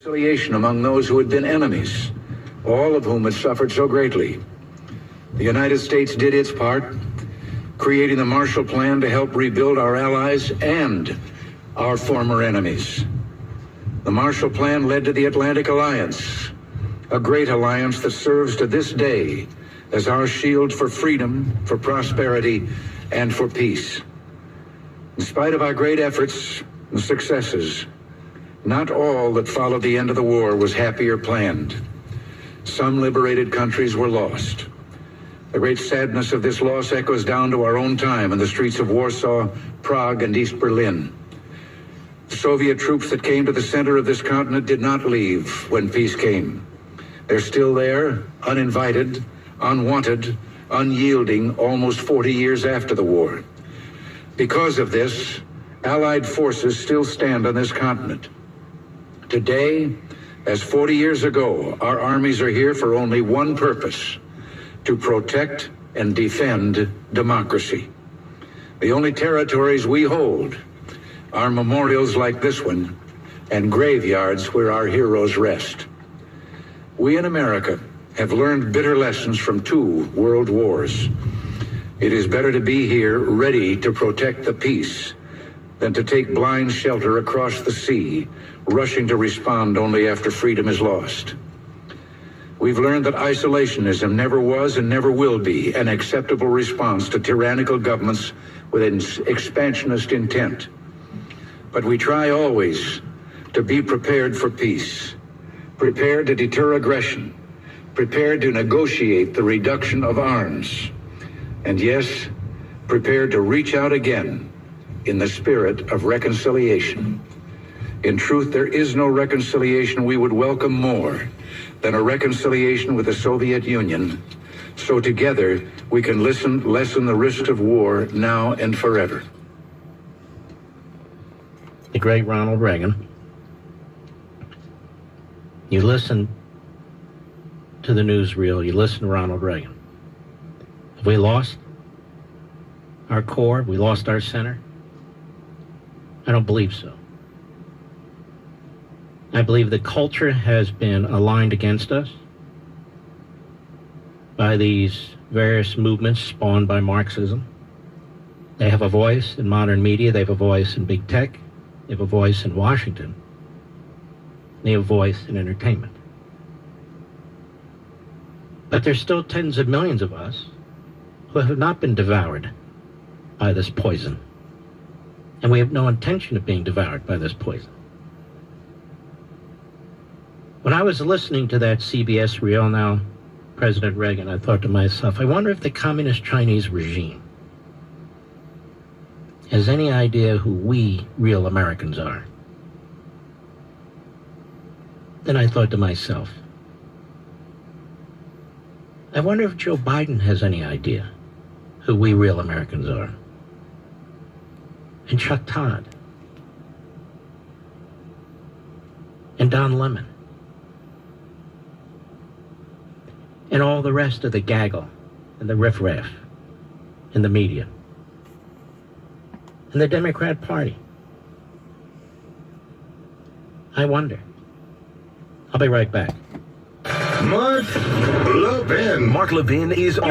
reconciliation among those who had been enemies, all of whom had suffered so greatly. The United States did its part, creating the Marshall Plan to help rebuild our allies and our former enemies. The Marshall Plan led to the Atlantic Alliance, a great alliance that serves to this day as our shield for freedom, for prosperity, and for peace. In spite of our great efforts and successes, not all that followed the end of the war was happy or planned. Some liberated countries were lost. The great sadness of this loss echoes down to our own time in the streets of Warsaw, Prague, and East Berlin. The Soviet troops that came to the center of this continent did not leave when peace came. They're still there, uninvited, unwanted, unyielding, almost 40 years after the war. Because of this, Allied forces still stand on this continent. Today, as 40 years ago, our armies are here for only one purpose: to protect and defend democracy. The only territories we hold are memorials like this one and graveyards where our heroes rest. We in America have learned bitter lessons from 2 world wars. It is better to be here ready to protect the peace than to take blind shelter across the sea, rushing to respond only after freedom is lost. We've learned that isolationism never was and never will be an acceptable response to tyrannical governments with an expansionist intent. But we try always to be prepared for peace, prepared to deter aggression, prepared to negotiate the reduction of arms, and yes, prepared to reach out again in the spirit of reconciliation. In truth, there is no reconciliation we would welcome more than a reconciliation with the Soviet Union, so together we can lessen the risks of war now and forever. The great Ronald Reagan. You listen to the newsreel, you listen to Ronald Reagan. Have we lost our core? Have we lost our center? I don't believe so. I believe the culture has been aligned against us by these various movements spawned by Marxism. They have a voice in modern media, they have a voice in big tech, they have a voice in Washington, they have a voice in entertainment. But there's still tens of millions of us who have not been devoured by this poison. And we have no intention of being devoured by this poison. When I was listening to that CBS reel, now President Reagan, I thought to myself, I wonder if the communist Chinese regime has any idea who we real Americans are. Then I thought to myself, I wonder if Joe Biden has any idea who we real Americans are. And Chuck Todd. And Don Lemon. And all the rest of the gaggle and the riffraff in the media. And the Democrat Party. I wonder. I'll be right back. Mark Levin. Mark Levin is on.